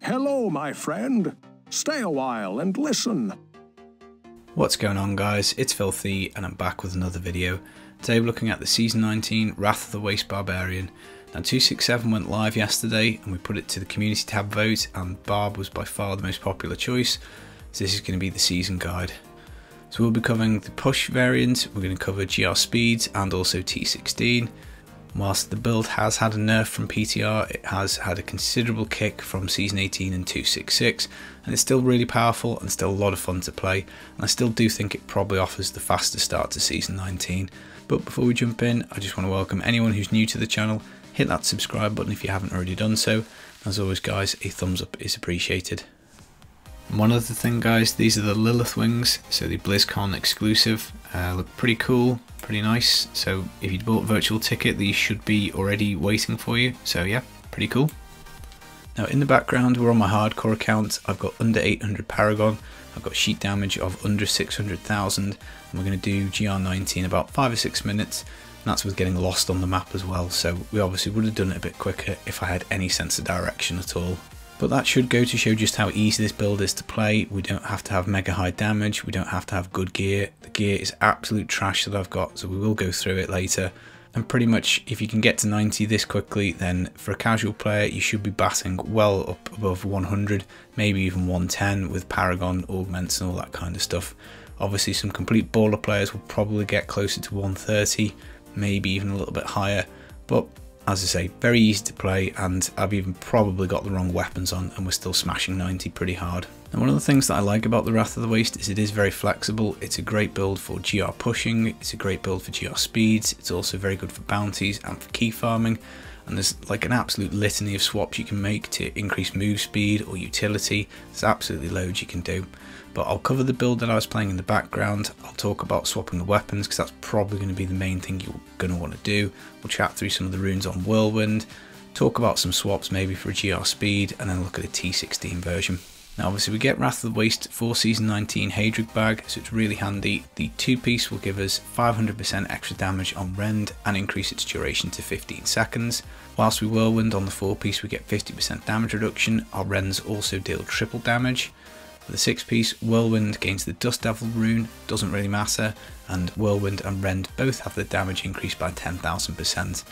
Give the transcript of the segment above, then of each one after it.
Hello, my friend. Stay a while and listen. What's going on, guys? It's Filthy and I'm back with another video. Today we're looking at the Season 19 Wrath of the Waste Barbarian. Now 267 went live yesterday and we put it to the community tab vote, and Barb was by far the most popular choice, so this is going to be the season guide. So we'll be covering the push variant, we're going to cover GR speeds and also T16. Whilst the build has had a nerf from PTR, it has had a considerable kick from Season 18 and 266, and it's still really powerful and still a lot of fun to play, and I still do think it probably offers the fastest start to Season 19. But before we jump in, I just want to welcome anyone who's new to the channel. Hit that subscribe button if you haven't already done so. As always, guys, a thumbs up is appreciated. One other thing, guys, these are the Lilith wings, so the BlizzCon exclusive. Look pretty cool, pretty nice. So if you'd bought a virtual ticket, these should be already waiting for you. So yeah, pretty cool. Now in the background, we're on my hardcore account. I've got under 800 Paragon. I've got sheet damage of under 600,000. And we're going to do GR19 about 5 or 6 minutes. And that's with getting lost on the map as well. So we obviously would have done it a bit quicker if I had any sense of direction at all. But that should go to show just how easy this build is to play. We don't have to have mega high damage, we don't have to have good gear. The gear is absolute trash that I've got, so we will go through it later. And pretty much if you can get to 90 this quickly, then for a casual player you should be batting well up above 100, maybe even 110 with Paragon, augments and all that kind of stuff. Obviously some complete baller players will probably get closer to 130, maybe even a little bit higher, but as I say, very easy to play, and I've even probably got the wrong weapons on and we're still smashing 90 pretty hard. And one of the things that I like about the Wrath of the Waste is it is very flexible. It's a great build for GR pushing, it's a great build for GR speeds, it's also very good for bounties and for key farming, and there's like an absolute litany of swaps you can make to increase move speed or utility. There's absolutely loads you can do. But I'll cover the build that I was playing in the background. I'll talk about swapping the weapons because that's probably going to be the main thing you're going to want to do. We'll chat through some of the runes on Whirlwind, talk about some swaps maybe for a GR speed, and then look at a T16 version. Now obviously we get Wrath of the Waste for Season 19 Haedrig bag, so it's really handy. The 2-piece will give us 500% extra damage on rend and increase its duration to 15 seconds. Whilst we Whirlwind on the 4-piece we get 50% damage reduction, our rends also deal triple damage. For the 6-piece, Whirlwind gains the Dust Devil rune, doesn't really matter, and Whirlwind and Rend both have the damage increased by 10,000%.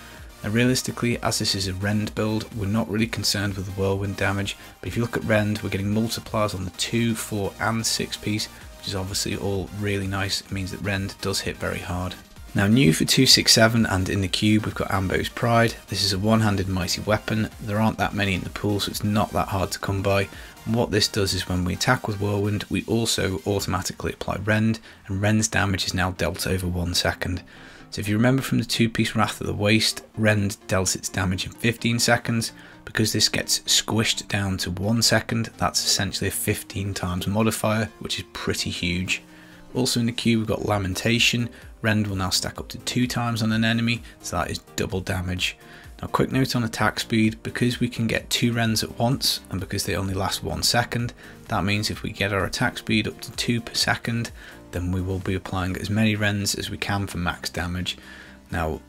Now realistically, as this is a Rend build, we're not really concerned with the Whirlwind damage, but if you look at Rend, we're getting multipliers on the 2, 4 and 6-piece, which is obviously all really nice. It means that Rend does hit very hard. Now new for 267 and in the cube we've got Ambo's Pride. This is a one-handed mighty weapon. There aren't that many in the pool, so it's not that hard to come by. And what this does is when we attack with Whirlwind, we also automatically apply Rend, and Rend's damage is now dealt over 1 second. So if you remember from the 2-piece Wrath of the Waste, Rend dealt its damage in 15 seconds. Because this gets squished down to 1 second, that's essentially a 15 times modifier, which is pretty huge. Also in the queue we've got Lamentation. Rend will now stack up to 2 times on an enemy, so that is double damage. Now quick note on attack speed, because we can get 2 Rends at once and because they only last 1 second, that means if we get our attack speed up to 2 per second, then we will be applying as many Rends as we can for max damage. Now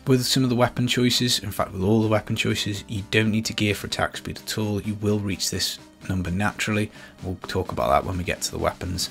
with some of the weapon choices, in fact with all the weapon choices, you don't need to gear for attack speed at all, you will reach this number naturally. We'll talk about that when we get to the weapons.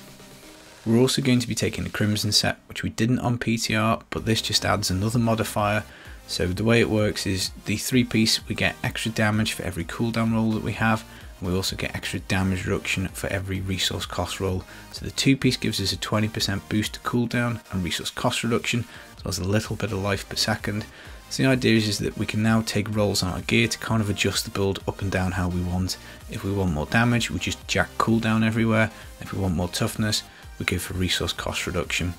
We're also going to be taking the Crimson set, which we didn't on PTR, but this just adds another modifier. So the way it works is the 3-piece we get extra damage for every cooldown roll that we have, and we also get extra damage reduction for every resource cost roll. So the 2-piece gives us a 20% boost to cooldown and resource cost reduction, as well as a little bit of life per second. So the idea is that we can now take rolls on our gear to kind of adjust the build up and down how we want. If we want more damage, we just jack cooldown everywhere. If we want more toughness, we go for resource cost reduction.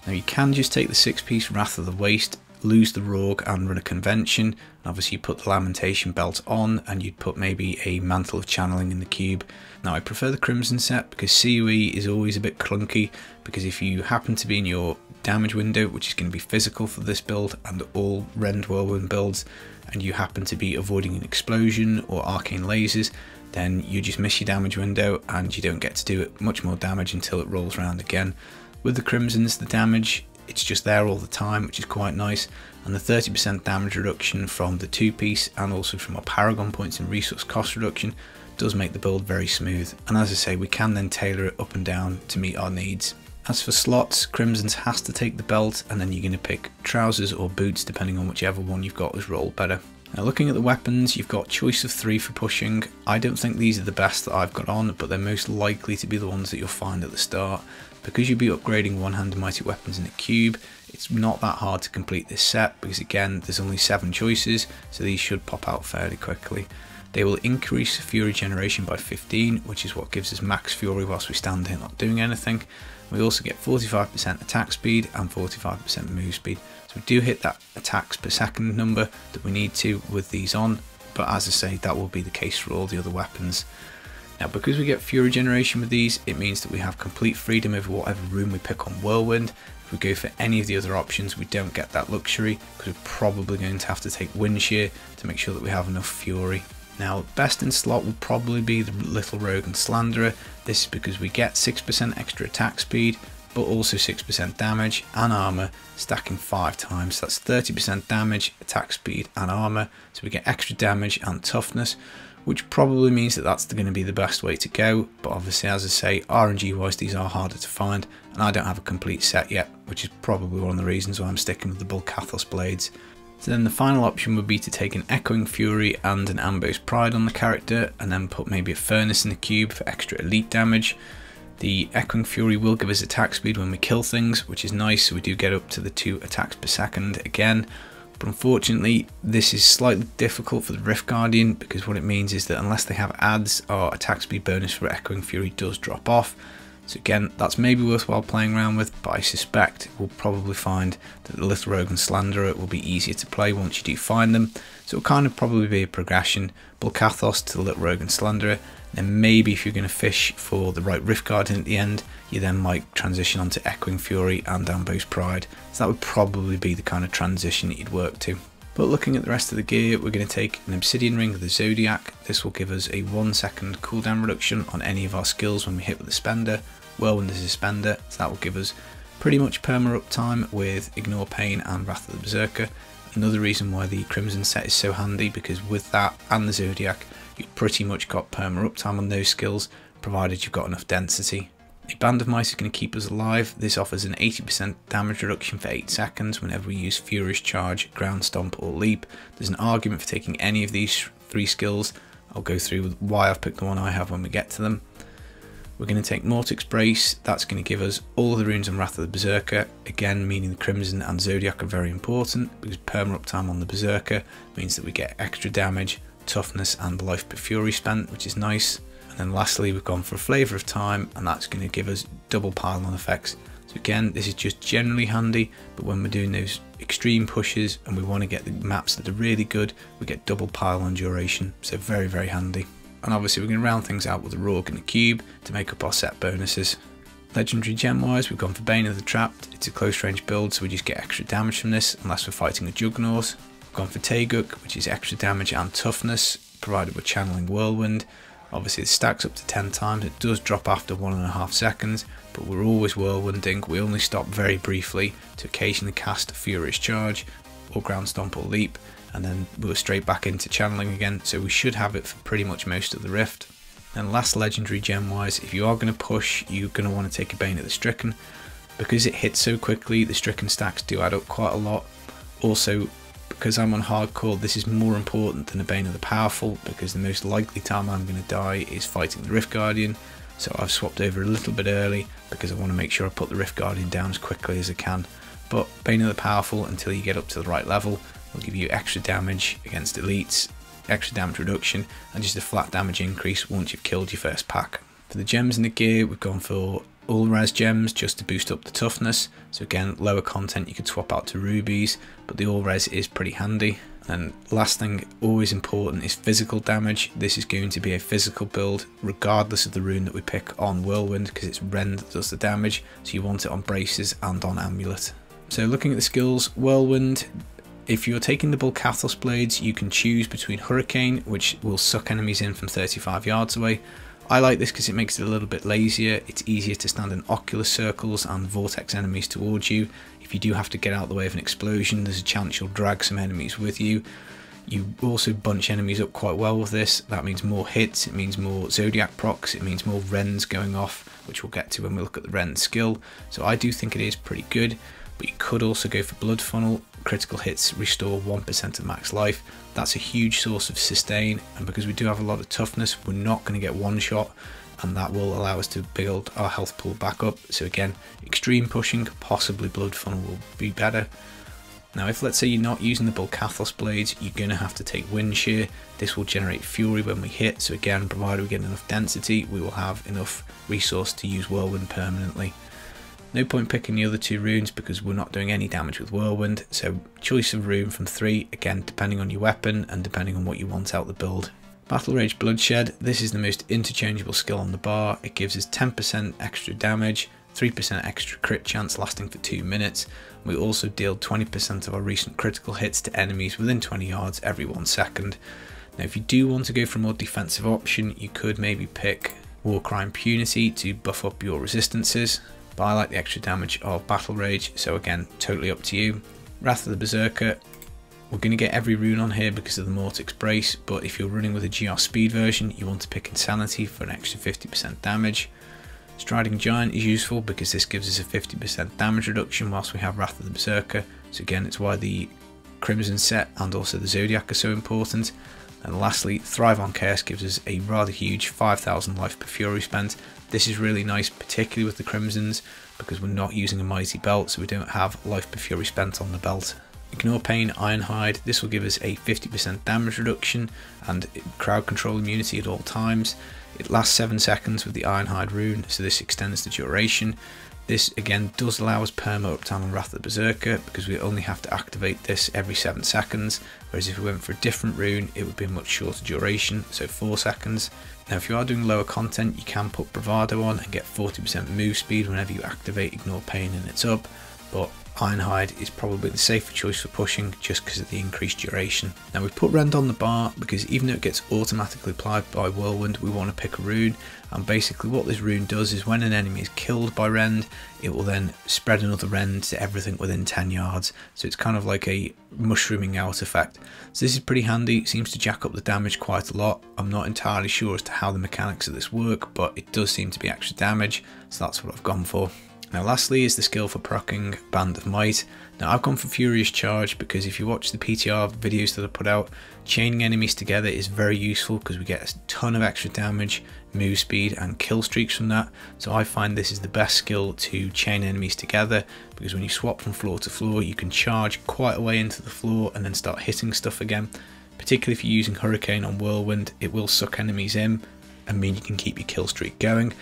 Now you can just take the 6-piece Wrath of the Waste, lose the Rogue and run a convention, and obviously you put the Lamentation belt on and you'd put maybe a Mantle of Channeling in the cube. Now I prefer the Crimson set because COE is always a bit clunky, because if you happen to be in your damage window, which is going to be physical for this build and all Rend Whirlwind builds, and you happen to be avoiding an explosion or arcane lasers, then you just miss your damage window and you don't get to do it much more damage until it rolls around again. With the Crimsons, the damage, it's just there all the time, which is quite nice, and the 30% damage reduction from the 2-piece and also from our Paragon points and resource cost reduction does make the build very smooth, and as I say, we can then tailor it up and down to meet our needs. As for slots, Crimson's has to take the belt, and then you're going to pick trousers or boots depending on whichever one you've got is rolled better. Now looking at the weapons, you've got choice of 3 for pushing. I don't think these are the best that I've got on, but they're most likely to be the ones that you'll find at the start. Because you'll be upgrading one-handed mighty weapons in a cube, it's not that hard to complete this set because again there's only 7 choices, so these should pop out fairly quickly. They will increase fury generation by 15, which is what gives us max fury whilst we stand here not doing anything. We also get 45% attack speed and 45% move speed, so we do hit that attacks per second number that we need to with these on, but as I say, that will be the case for all the other weapons. Now because we get fury generation with these, it means that we have complete freedom over whatever room we pick on Whirlwind. If we go for any of the other options, we don't get that luxury because we're probably going to have to take wind shear to make sure that we have enough fury. Now best in slot will probably be the Little Rogue and Slanderer. This is because we get 6% extra attack speed, but also 6% damage and armor, stacking 5 times. That's 30% damage, attack speed and armor, so we get extra damage and toughness, which probably means that that's going to be the best way to go. But obviously, as I say, RNG wise these are harder to find, and I don't have a complete set yet, which is probably one of the reasons why I'm sticking with the Bulkathos blades. So then the final option would be to take an Echoing Fury and an Ambo's Pride on the character, and then put maybe a Furnace in the cube for extra elite damage. The Echoing Fury will give us attack speed when we kill things, which is nice, so we do get up to the 2 attacks per second again. But unfortunately, this is slightly difficult for the Rift Guardian, because what it means is that unless they have adds, our attack speed bonus for Echoing Fury does drop off. So again, that's maybe worthwhile playing around with, but I suspect we'll probably find that the Little Rogue and Slanderer will be easier to play once you do find them. So it'll kind of probably be a progression, Bulkathos to the Little Rogue and Slanderer, then maybe if you're going to fish for the right Rift Guardian at the end, you then might transition onto Echoing Fury and Ambo's Pride. So that would probably be the kind of transition that you'd work to. But looking at the rest of the gear, we're going to take an Obsidian Ring of the Zodiac. This will give us a 1 second cooldown reduction on any of our skills when we hit with the Spender. Whirlwind is a Spender, so that will give us pretty much perma uptime with Ignore Pain and Wrath of the Berserker. Another reason why the Crimson set is so handy, because with that and the Zodiac, you've pretty much got perma uptime on those skills, provided you've got enough density. A Band of Mice is going to keep us alive. This offers an 80% damage reduction for 8 seconds whenever we use Furious Charge, Ground Stomp or Leap. There's an argument for taking any of these 3 skills. I'll go through with why I've picked the one I have when we get to them. We're going to take Mortix Brace. That's going to give us all of the runes on Wrath of the Berserker, again meaning the Crimson and Zodiac are very important, because perma uptime on the Berserker means that we get extra damage, toughness and life per fury spent, which is nice. And then lastly, we've gone for a Flavour of Time, and that's going to give us double pile-on effects. So again, this is just generally handy, but when we're doing those extreme pushes and we want to get the maps that are really good, we get double pile-on duration, so very, very handy. And obviously we're going to round things out with a Rourke and a Cube to make up our set bonuses. Legendary gem wise, we've gone for Bane of the Trapped. It's a close range build, so we just get extra damage from this unless we're fighting a Juggernaut. We've gone for Taeguk, which is extra damage and toughness, provided we're channeling Whirlwind. Obviously it stacks up to 10 times, it does drop after 1.5 seconds, but we're always Whirlwinding. We only stop very briefly to occasionally cast Furious Charge or Ground Stomp or Leap, and then we're straight back into channeling again, so we should have it for pretty much most of the Rift. And last legendary gem wise, if you are going to push, you're going to want to take a Bane of the Stricken. Because it hits so quickly, the Stricken stacks do add up quite a lot. Also, because I'm on hardcore, this is more important than a Bane of the Powerful, because the most likely time I'm going to die is fighting the Rift Guardian. So I've swapped over a little bit early because I want to make sure I put the Rift Guardian down as quickly as I can. But Bane of the Powerful, until you get up to the right level, will give you extra damage against elites, extra damage reduction, and just a flat damage increase once you've killed your first pack. For the gems in the gear, we've gone for all res gems just to boost up the toughness. So again, lower content you could swap out to rubies, but the all res is pretty handy. And last thing, always important, is physical damage. This is going to be a physical build regardless of the rune that we pick on Whirlwind, because it's Rend that does the damage, so you want it on braces and on amulet. So looking at the skills, Whirlwind, if you're taking the Bulkathos blades, you can choose between Hurricane, which will suck enemies in from 35 yards away. I like this because it makes it a little bit lazier. It's easier to stand in ocular circles and vortex enemies towards you. If you do have to get out of the way of an explosion, there's a chance you'll drag some enemies with you. You also bunch enemies up quite well with this. That means more hits, it means more Zodiac procs, it means more Rens going off, which we'll get to when we look at the Ren skill. So I do think it is pretty good, but you could also go for Blood Funnel. Critical hits restore 1% of max life. That's a huge source of sustain, and because we do have a lot of toughness, we're not going to get one shot, and that will allow us to build our health pool back up. So again, extreme pushing, possibly Blood Funnel will be better. Now if let's say you're not using the Bulkathos blades, you're going to have to take Wind Shear. This will generate Fury when we hit, so again, provided we get enough density, we will have enough resource to use Whirlwind permanently. No point picking the other two runes because we're not doing any damage with Whirlwind, so choice of rune from 3, again depending on your weapon and depending on what you want out the build. Battle Rage Bloodshed, this is the most interchangeable skill on the bar. It gives us 10% extra damage, 3% extra crit chance lasting for 2 minutes. We also deal 20% of our recent critical hits to enemies within 20 yards every 1 second. Now if you do want to go for a more defensive option, you could maybe pick Warcry Impunity to buff up your resistances, but I like the extra damage of Battle Rage, so again, totally up to you. Wrath of the Berserker, we're going to get every rune on here because of the Mortix Brace, but if you're running with a GR Speed version, you want to pick Insanity for an extra 50% damage. Striding Giant is useful because this gives us a 50% damage reduction whilst we have Wrath of the Berserker, so again it's why the Crimson set and also the Zodiac are so important. And lastly, Thrive on Chaos gives us a rather huge 5,000 life per Fury spent. This is really nice, particularly with the Crimsons, because we're not using a Mighty Belt, so we don't have life per Fury spent on the belt. Ignore Pain, Ironhide, this will give us a 50% damage reduction and crowd control immunity at all times. It lasts 7 seconds with the Ironhide rune, so this extends the duration. This again does allow us perma uptime on Wrath of the Berserker because we only have to activate this every 7 seconds, whereas if we went for a different rune it would be a much shorter duration, so 4 seconds. Now if you are doing lower content, you can put Bravado on and get 40% move speed whenever you activate Ignore Pain and it's up, but Ironhide is probably the safer choice for pushing just because of the increased duration. Now we've put Rend on the bar because even though it gets automatically applied by Whirlwind, we want to pick a rune, and basically what this rune does is when an enemy is killed by Rend, it will then spread another Rend to everything within 10 yards, so it's kind of like a mushrooming out effect. So this is pretty handy, it seems to jack up the damage quite a lot. I'm not entirely sure as to how the mechanics of this work, but it does seem to be extra damage, so that's what I've gone for. Now lastly is the skill for proccing Band of Might. Now I've gone for Furious Charge because if you watch the PTR videos that I put out, chaining enemies together is very useful because we get a ton of extra damage, move speed and kill streaks from that. So I find this is the best skill to chain enemies together because when you swap from floor to floor you can charge quite a way into the floor and then start hitting stuff again. Particularly if you're using Hurricane on Whirlwind, it will suck enemies in and mean you can keep your kill streak going.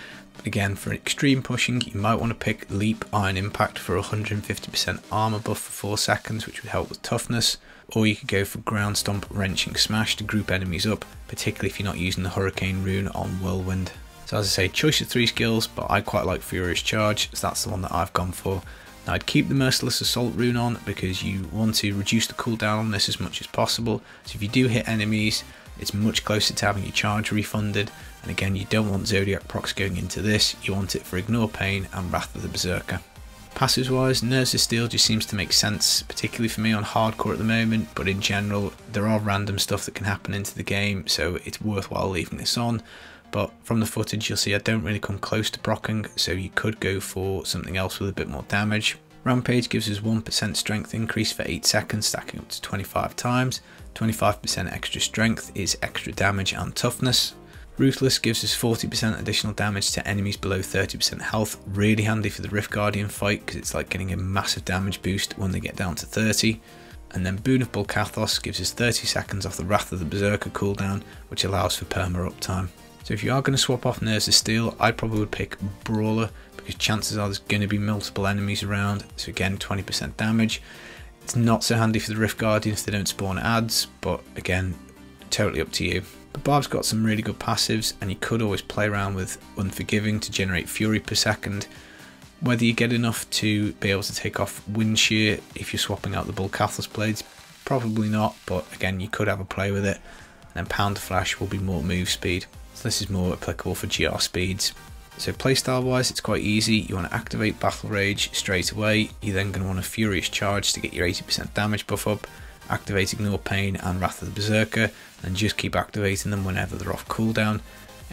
Again, for extreme pushing, you might want to pick Leap Iron Impact for 150% armor buff for 4 seconds, which would help with toughness, or you could go for Ground Stomp Wrenching Smash to group enemies up, particularly if you're not using the Hurricane rune on Whirlwind. So as I say, choice of 3 skills, but I quite like Furious Charge, so that's the one that I've gone for. Now I'd keep the Merciless Assault rune on because you want to reduce the cooldown on this as much as possible, so if you do hit enemies, it's much closer to having your charge refunded, and again you don't want Zodiac procs going into this, you want it for Ignore Pain and Wrath of the Berserker. Passives wise, Nerves of Steel just seems to make sense, particularly for me on hardcore at the moment, but in general there are random stuff that can happen into the game, so it's worthwhile leaving this on. But from the footage you'll see I don't really come close to proccing, so you could go for something else with a bit more damage. Rampage gives us 1% strength increase for 8 seconds, stacking up to 25 times. 25% extra strength is extra damage and toughness. Ruthless gives us 40% additional damage to enemies below 30% health, really handy for the Rift Guardian fight because it's like getting a massive damage boost when they get down to 30. And then Boon of Bulkathos gives us 30 seconds off the Wrath of the Berserker cooldown, which allows for perma uptime. So if you are going to swap off Nerves of Steel, I probably would pick Brawler because chances are there's going to be multiple enemies around, so again 20% damage. It's not so handy for the Rift Guardian if they don't spawn ads, but again, totally up to you. But Barb's got some really good passives, and you could always play around with Unforgiving to generate Fury per second. Whether you get enough to be able to take off Wind Shear if you're swapping out the Bulkathos blades, probably not, but again, you could have a play with it. And then Pound Flash will be more move speed. So this is more applicable for GR speeds. So playstyle wise, it's quite easy. You want to activate Battle Rage straight away. You're then going to want a Furious Charge to get your 80% damage buff up. activate Ignore Pain and Wrath of the Berserker, and just keep activating them whenever they're off cooldown.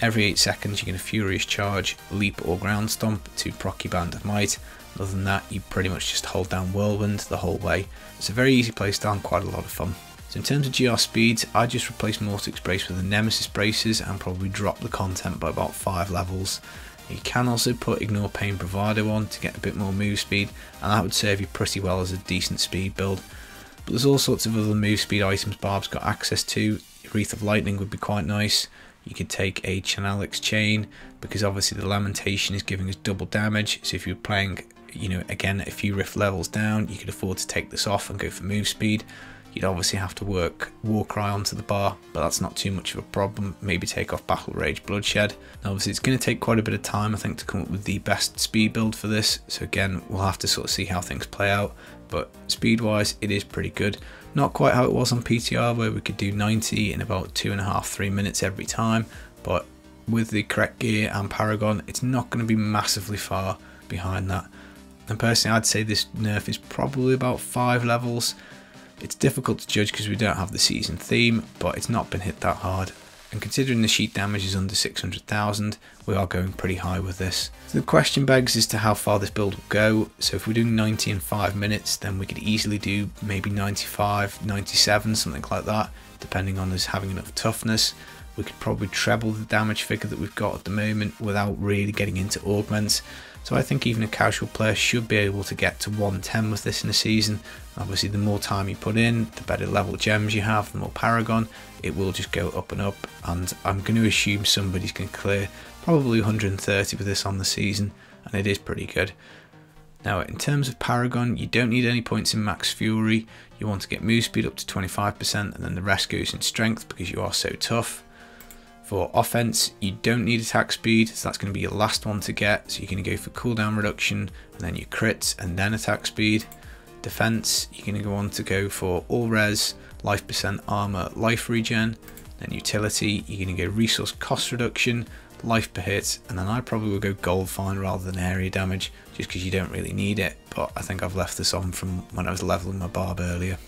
Every 8 seconds you get a Furious Charge, Leap or Ground Stomp to proc your Band of Might. Other than that, you pretty much just hold down Whirlwind the whole way. It's a very easy playstyle and quite a lot of fun. So in terms of GR speeds, I just replaced Mortix Brace with the Nemesis Braces and probably drop the content by about 5 levels. You can also put Ignore Pain Bravado on to get a bit more move speed, and that would serve you pretty well as a decent speed build. But there's all sorts of other move speed items Barb's got access to. Wreath of Lightning would be quite nice. You could take a Chanelix Chain, because obviously the Lamentation is giving us double damage, so if you're playing, you know, again a few rift levels down, you could afford to take this off and go for move speed. You'd obviously have to work Warcry onto the bar, but that's not too much of a problem. Maybe take off Battle Rage Bloodshed. Now obviously it's going to take quite a bit of time, I think, to come up with the best speed build for this, so again we'll have to sort of see how things play out, but speed wise it is pretty good. Not quite how it was on PTR where we could do 90 in about 2.5–3 minutes every time, but with the correct gear and Paragon it's not going to be massively far behind that. And personally I'd say this nerf is probably about 5 levels. It's difficult to judge because we don't have the season theme, but it's not been hit that hard. And considering the sheet damage is under 600,000, we are going pretty high with this. So the question begs as to how far this build will go. So if we're doing 90 in 5 minutes, then we could easily do maybe 95, 97, something like that, depending on us having enough toughness. We could probably treble the damage figure that we've got at the moment without really getting into augments. So I think even a casual player should be able to get to 110 with this in a season. Obviously the more time you put in, the better level gems you have, the more Paragon, it will just go up and up, and I'm going to assume somebody's going to clear probably 130 with this on the season, and it is pretty good. Now in terms of Paragon, you don't need any points in Max Fury. You want to get move speed up to 25%, and then the rest goes in strength because you are so tough. For offense, you don't need attack speed, so that's going to be your last one to get. So you're going to go for cooldown reduction, and then your crits, and then attack speed. Defense, you're going to go on to go for all res, life percent, armor, life regen. Then utility, you're going to go resource cost reduction, life per hit, and then I probably would go gold fine rather than area damage, just because you don't really need it. But I think I've left this on from when I was leveling my Barb earlier.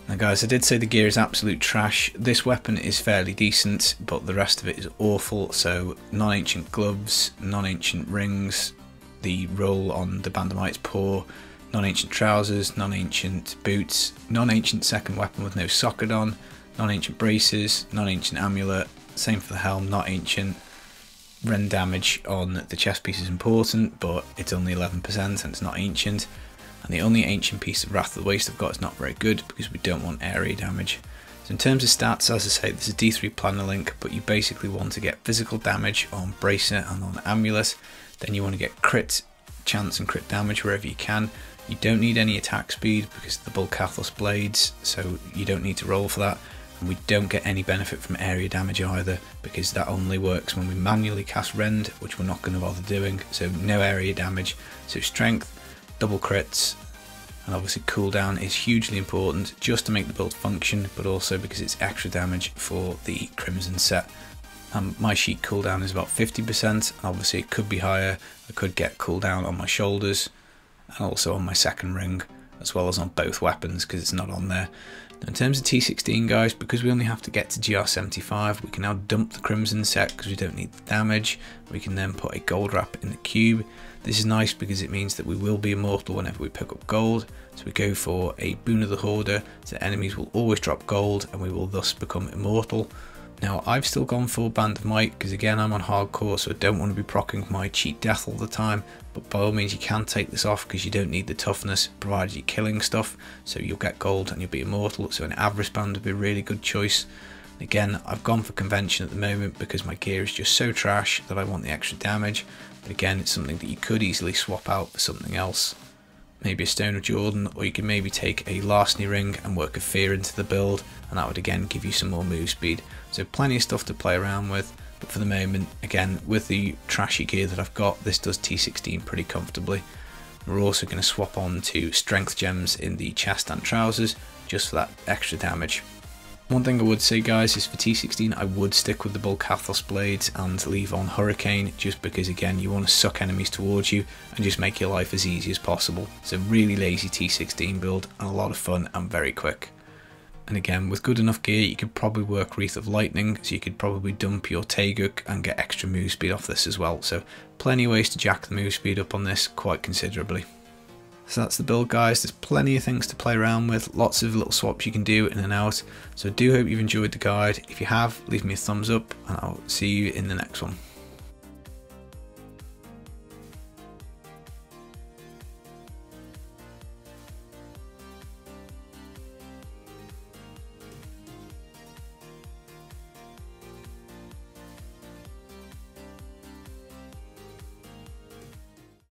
Now guys, I did say the gear is absolute trash. This weapon is fairly decent, but the rest of it is awful. So non-ancient gloves, non-ancient rings, the roll on the Band of Might's poor, non-ancient trousers, non-ancient boots, non-ancient second weapon with no socket on, non-ancient braces, non-ancient amulet, same for the helm, not ancient. Rend damage on the chest piece is important, but it's only 11% and it's not ancient. And the only ancient piece of Wrath of the Waste I've got is not very good because we don't want area damage. So in terms of stats, as I say, this is D3 planner link, but you basically want to get physical damage on Bracer and on Amulet. Then you want to get crit chance and crit damage wherever you can. You don't need any attack speed because of the Bulkathos blades, so you don't need to roll for that. And we don't get any benefit from area damage either, because that only works when we manually cast Rend, which we're not going to bother doing, so no area damage. So strength, double crits, and obviously cooldown is hugely important just to make the build function, but also because it's extra damage for the Crimson set. My sheet cooldown is about 50%, and obviously it could be higher. I could get cooldown on my shoulders and also on my second ring, as well as on both weapons because it's not on there. Now in terms of T16 guys, because we only have to get to GR75, we can now dump the Crimson set because we don't need the damage. We can then put a gold wrap in the cube. This is nice because it means that we will be immortal whenever we pick up gold. So we go for a Boon of the Hoarder, so enemies will always drop gold and we will thus become immortal. Now I've still gone for Band of Might because again I'm on hardcore, so I don't want to be proccing my cheat death all the time, but by all means you can take this off because you don't need the toughness provided you're killing stuff, so you'll get gold and you'll be immortal. So an Avarice Band would be a really good choice. Again, I've gone for convention at the moment because my gear is just so trash that I want the extra damage, but again it's something that you could easily swap out for something else. Maybe a Stone of Jordan, or you can maybe take a Larceny Ring and work a Fear into the build, and that would again give you some more move speed. So plenty of stuff to play around with, but for the moment, again, with the trashy gear that I've got, this does T16 pretty comfortably. We're also going to swap on to Strength Gems in the chest and trousers, just for that extra damage. One thing I would say guys is for T16 I would stick with the Bulkathos blades and leave on Hurricane, just because again you want to suck enemies towards you and just make your life as easy as possible. It's a really lazy T16 build and a lot of fun and very quick. And again, with good enough gear, you could probably work Wreath of Lightning, so you could probably dump your Taeguk and get extra move speed off this as well. So plenty of ways to jack the move speed up on this quite considerably. So that's the build, guys. There's plenty of things to play around with, lots of little swaps you can do in and out. So I do hope you've enjoyed the guide. If you have, leave me a thumbs up and I'll see you in the next one.